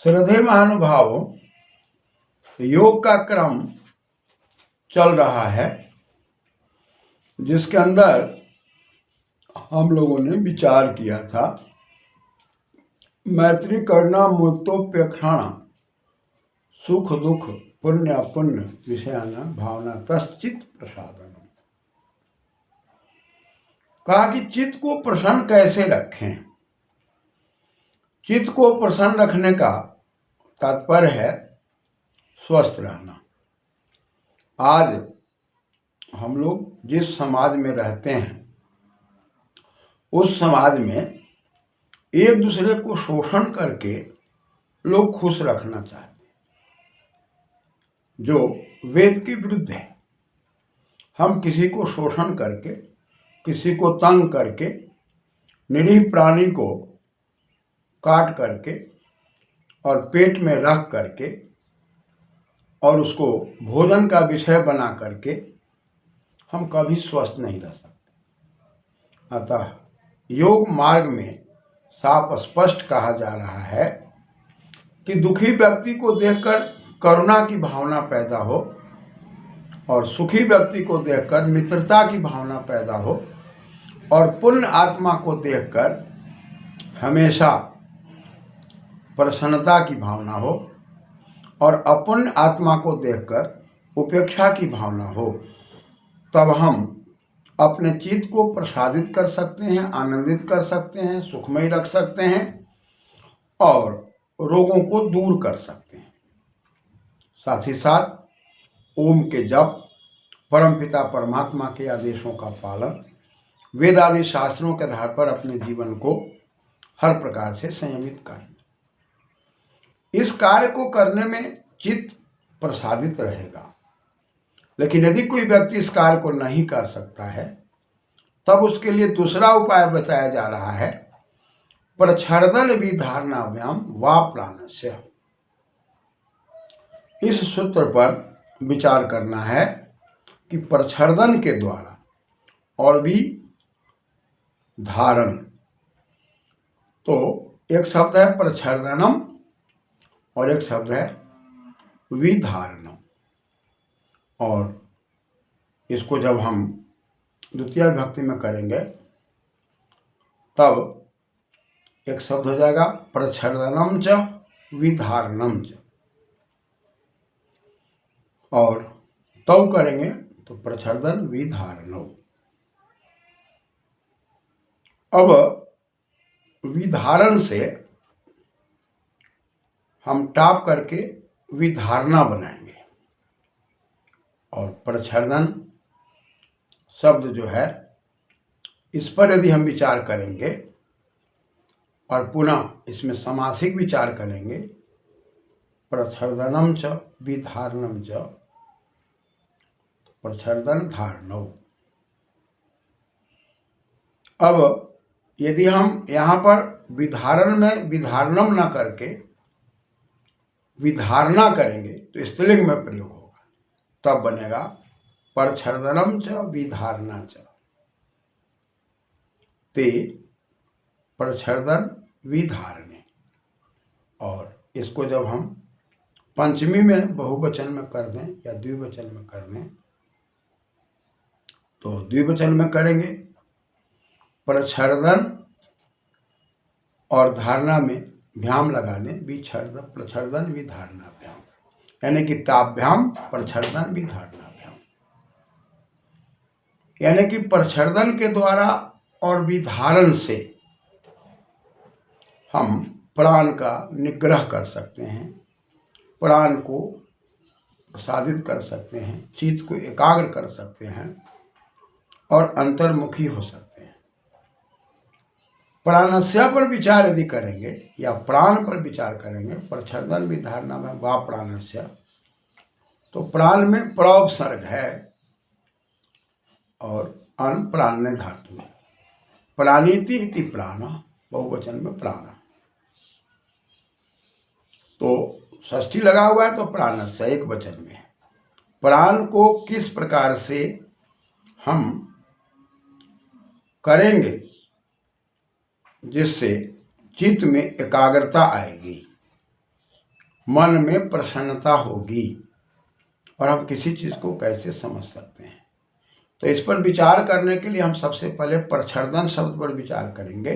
श्रद्धेय महानुभावों, योग का क्रम चल रहा है जिसके अंदर हम लोगों ने विचार किया था मैत्री करना मुक्तोप्यक्षाणा सुख दुख पुण्य अपुण्य विषयाना भावना तश्चित प्रसादन। कहा कि चित्त को प्रसन्न कैसे रखें। चित्त को प्रसन्न रखने का तात्पर्य है स्वस्थ रहना। आज हम लोग जिस समाज में रहते हैं उस समाज में एक दूसरे को शोषण करके लोग खुश रखना चाहते हैं, जो वेद के विरुद्ध है। हम किसी को शोषण करके, किसी को तंग करके, निरीह प्राणी को काट करके और पेट में रख करके और उसको भोजन का विषय बना करके हम कभी स्वस्थ नहीं रह सकते। अतः योग मार्ग में साफ स्पष्ट कहा जा रहा है कि दुखी व्यक्ति को देखकर करुणा की भावना पैदा हो और सुखी व्यक्ति को देखकर मित्रता की भावना पैदा हो और पुण्य आत्मा को देखकर हमेशा प्रसन्नता की भावना हो और अपुण्य आत्मा को देखकर उपेक्षा की भावना हो। तब हम अपने चित्त को प्रसादित कर सकते हैं, आनंदित कर सकते हैं, सुखमय रख सकते हैं और रोगों को दूर कर सकते हैं। साथ ही साथ ओम के जप, परमपिता परमात्मा के आदेशों का पालन, वेद आदि शास्त्रों के आधार पर अपने जीवन को हर प्रकार से संयमित करना। इस कार्य को करने में चित्त प्रसादित रहेगा। लेकिन यदि कोई व्यक्ति इस कार्य को नहीं कर सकता है तब उसके लिए दूसरा उपाय बताया जा रहा है, प्रच्छर्दन विधारणाभ्याम वा प्राणस्य। इस सूत्र पर विचार करना है कि प्रच्छर्दन के द्वारा और भी धारण। तो एक शब्द है प्रच्छर्दनम और एक शब्द है विधारणम। और इसको जब हम द्वितीय विभक्ति में करेंगे तब एक शब्द हो जाएगा प्रच्छर्दनम च विधारणम च, और तब करेंगे तो प्रच्छर्दन विधारणो। अब विधारण से हम टाप करके विधारणा बनाएंगे और प्रच्छर्दन शब्द जो है इस पर यदि हम विचार करेंगे और पुनः इसमें समासिक विचार करेंगे, प्रच्छर्दनम च विधारणम च, प्रच्छर्दन धारणो। अब यदि हम यहाँ पर विधारण में विधारणम न करके विधारणा करेंगे तो स्त्रीलिंग में प्रयोग होगा, तब बनेगा प्रच्छर्दनम च विधारणा च, ते प्रच्छर्दन विधारणे। और इसको जब हम पंचमी में बहुवचन में कर दें या द्विवचन में कर दें तो द्विवचन में करेंगे प्रच्छर्दन और धारणा में भ्याम लगा दें, विच्छर्दन प्रच्छर्दन विधारणाभ्याम, यानी कि ताभ्याम प्रच्छर्दन विधारणाभ्याम। यानी कि प्रच्छर्दन के द्वारा और विधारण से हम प्राण का निग्रह कर सकते हैं, प्राण को प्रसादित कर सकते हैं, चित्त को एकाग्र कर सकते हैं और अंतर्मुखी हो सकते हैं। प्राणस्य पर विचार यदि करेंगे या प्राण पर विचार करेंगे, प्रच्छर्दन विधारणा में वा प्राणस्य, तो प्राण में प्रोपसर्ग है और अन प्राण धातु है। प्राणीति इति प्राण, बहुवचन में प्राण। तो षष्ठी लगा हुआ है तो प्राणस्य एक वचन में है। प्राण को किस प्रकार से हम करेंगे जिससे चित्त में एकाग्रता आएगी, मन में प्रसन्नता होगी और हम किसी चीज़ को कैसे समझ सकते हैं। तो इस पर विचार करने के लिए हम सबसे पहले प्रच्छर्दन शब्द पर विचार करेंगे।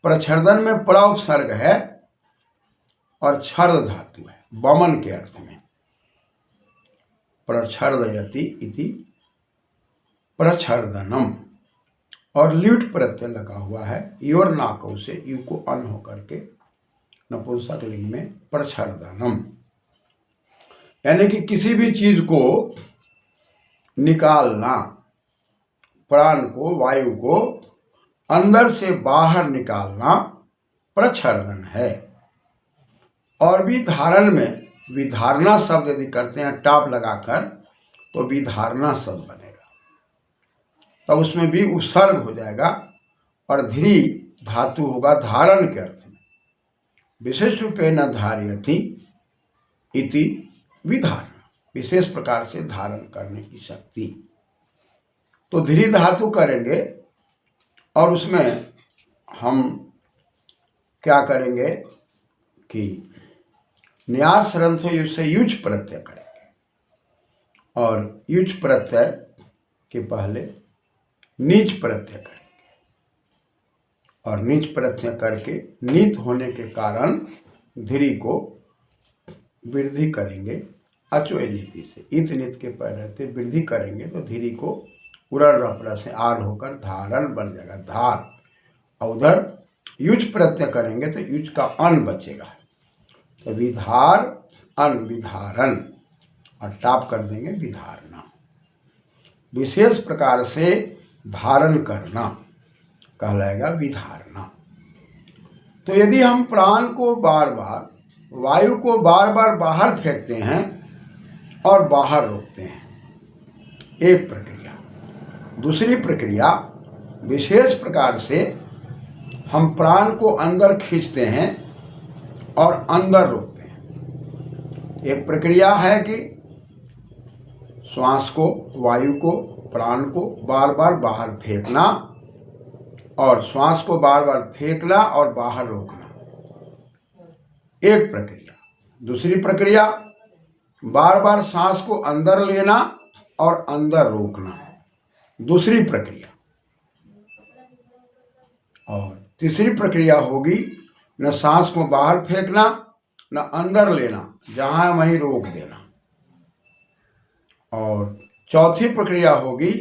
प्रच्छर्दन में प्र उपसर्ग है और छर्द धातु है वमन के अर्थ में। प्रच्छर्दयति इति प्रच्छर्दनम, और ल्यूट प्रत्यय लगा हुआ है योर नाकौ से, यू को अन होकर के नपुंसक लिंग में प्रच्छर्दनम, यानी कि किसी भी चीज को निकालना, प्राण को, वायु को अंदर से बाहर निकालना प्रच्छर्दन है। और विधारण में विधारणा शब्द यदि करते हैं टाप लगाकर तो विधारणा शब्द बनेगा, तब उसमें भी उपसर्ग हो जाएगा और ध्री धातु होगा धारण के अर्थ में। विशेष रूपेण धारयति इति विधारण, विशेष प्रकार से धारण करने की शक्ति। तो ध्री धातु करेंगे और उसमें हम क्या करेंगे कि न्यास रंथो युज से युज प्रत्यय करेंगे और युज प्रत्यय के पहले नीच प्रत्यय करेंगे और नीच प्रत्यय करके नीत होने के कारण ध्री को वृद्धि करेंगे अचोय नीति से। इत नित के पहले वृद्धि करेंगे तो ध्री को उड़न रपड़ा से आर होकर धारण बन जाएगा धार, और उधर युज प्रत्यय करेंगे तो युज का अन बचेगा, तो विधार अन विधारण, और टाप कर देंगे विधारणा। विशेष प्रकार से धारण करना कहलाएगा विधारणा। तो यदि हम प्राण को बार बार, वायु को बार बार बाहर फेंकते हैं और बाहर रोकते हैं, एक प्रक्रिया। दूसरी प्रक्रिया विशेष प्रकार से हम प्राण को अंदर खींचते हैं और अंदर रोकते हैं। एक प्रक्रिया है कि श्वास को, वायु को, प्राण को बार बार बाहर फेंकना और श्वास को बार बार फेंकना और बाहर रोकना, एक प्रक्रिया। दूसरी प्रक्रिया बार बार सांस को अंदर लेना और अंदर रोकना, दूसरी प्रक्रिया। और तीसरी प्रक्रिया होगी न सांस को बाहर फेंकना न अंदर लेना, जहां वहीं रोक देना। और चौथी प्रक्रिया होगी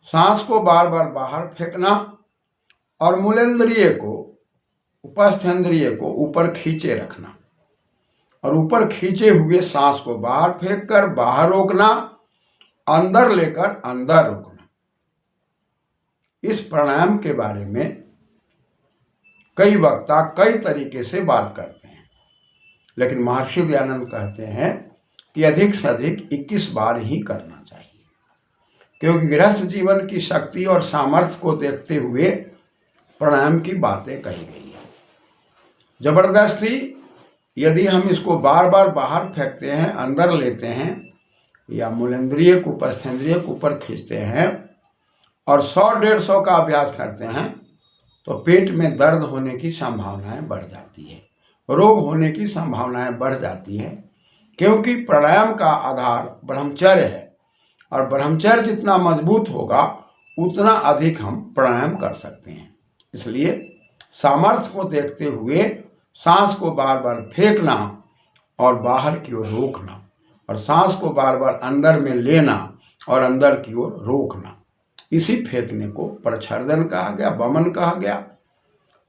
सांस को बार बार बाहर फेंकना और मूलेंद्रिय को, उपस्थेंद्रिय को ऊपर खींचे रखना और ऊपर खींचे हुए सांस को बाहर फेंककर बाहर रोकना, अंदर लेकर अंदर रोकना। इस प्राणायाम के बारे में कई वक्ता कई तरीके से बात करते हैं, लेकिन महर्षि दयानंद कहते हैं कि अधिक से अधिक 21 बार ही करना चाहिए, क्योंकि गृहस्थ जीवन की शक्ति और सामर्थ्य को देखते हुए प्राणायाम की बातें कही गई है। जबरदस्ती यदि हम इसको बार बार बाहर फेंकते हैं, अंदर लेते हैं या मूलेंद्रिय को, उपस्थेंद्रिय को ऊपर खींचते हैं और 100-150 का अभ्यास करते हैं तो पेट में दर्द होने की संभावनाएं बढ़ जाती है, रोग होने की संभावनाएं बढ़ जाती है, क्योंकि प्राणायाम का आधार ब्रह्मचर्य है और ब्रह्मचर्य जितना मजबूत होगा उतना अधिक हम प्राणायाम कर सकते हैं। इसलिए सामर्थ्य को देखते हुए सांस को बार बार फेंकना और बाहर की ओर रोकना, और सांस को बार बार अंदर में लेना और अंदर की ओर रोकना, इसी फेंकने को प्रच्छर्दन कहा गया, वमन कहा गया।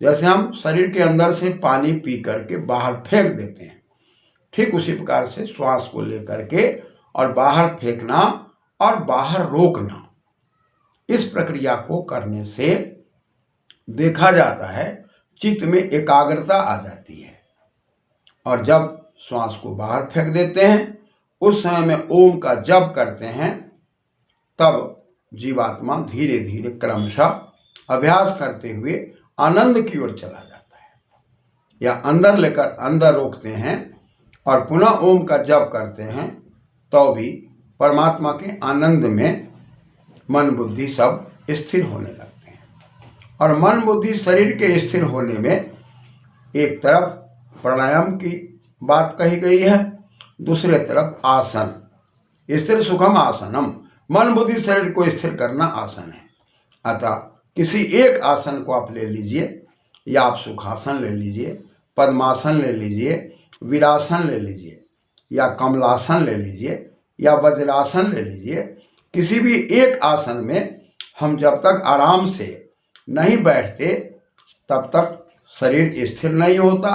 जैसे हम शरीर के अंदर से पानी पी करके बाहर फेंक देते हैं, ठीक उसी प्रकार से श्वास को लेकर के और बाहर फेंकना और बाहर रोकना, इस प्रक्रिया को करने से देखा जाता है चित्त में एकाग्रता आ जाती है। और जब श्वास को बाहर फेंक देते हैं उस समय में ओम का जप करते हैं, तब जीवात्मा धीरे धीरे क्रमशः अभ्यास करते हुए आनंद की ओर चला जाता है, या अंदर लेकर अंदर रोकते हैं और पुनः ओम का जप करते हैं, तो भी परमात्मा के आनंद में मन बुद्धि सब स्थिर होने लगते हैं। और मन बुद्धि शरीर के स्थिर होने में एक तरफ प्राणायाम की बात कही गई है। दूसरे तरफ आसन, स्थिर सुखम आसनम, मन बुद्धि शरीर को स्थिर करना आसन है। अतः किसी एक आसन को आप ले लीजिए, या आप सुखासन ले लीजिए, पद्मासन ले लीजिए, वीरासन ले लीजिए, या कमलासन ले लीजिए, या वज्रासन ले लीजिए। किसी भी एक आसन में हम जब तक आराम से नहीं बैठते तब तक शरीर स्थिर नहीं होता,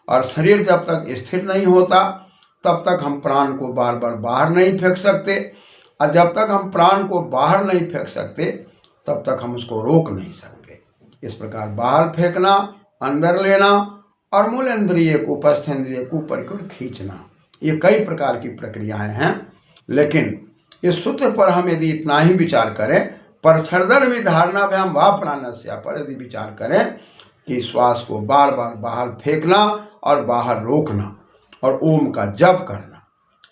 और शरीर जब तक स्थिर नहीं होता तब तक हम प्राण को बार बार बाहर नहीं फेंक सकते, और जब तक हम प्राण को बाहर नहीं फेंक सकते तब तक हम उसको रोक नहीं सकते। इस प्रकार बाहर फेंकना, अंदर लेना और मूलेंद्रिय को, उपस्थेंद्रिय को ऊपर की ओर खींचना, ये कई प्रकार की प्रक्रियाएं हैं। लेकिन इस सूत्र पर हम यदि इतना ही विचार करें, परछर्दन विधारणा व्यायाम व प्राणस्य पर यदि विचार करें कि श्वास को बार बार बाहर फेंकना और बाहर रोकना और ओम का जप करना,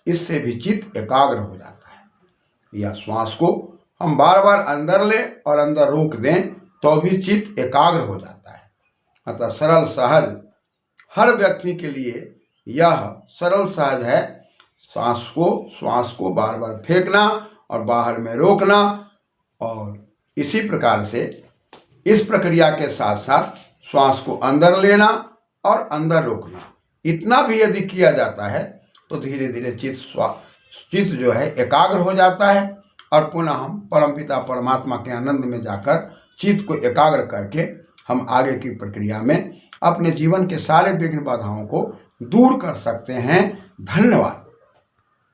इससे भी चित्त एकाग्र हो जाता है। या श्वास को हम बार बार अंदर लें और अंदर रोक दें तो भी चित्त एकाग्र हो जाता है। अतः सरल सहज हर व्यक्ति के लिए यह सरल सहज है, श्वास को बार बार फेंकना और बाहर में रोकना। और इसी प्रकार से इस प्रक्रिया के साथ साथ श्वास को अंदर लेना और अंदर रोकना, इतना भी यदि किया जाता है तो धीरे धीरे चित्त जो है एकाग्र हो जाता है, और पुनः हम परमपिता परमात्मा के आनंद में जाकर चित्त को एकाग्र करके हम आगे की प्रक्रिया में अपने जीवन के सारे विघ्न बाधाओं को दूर कर सकते हैं। धन्यवाद।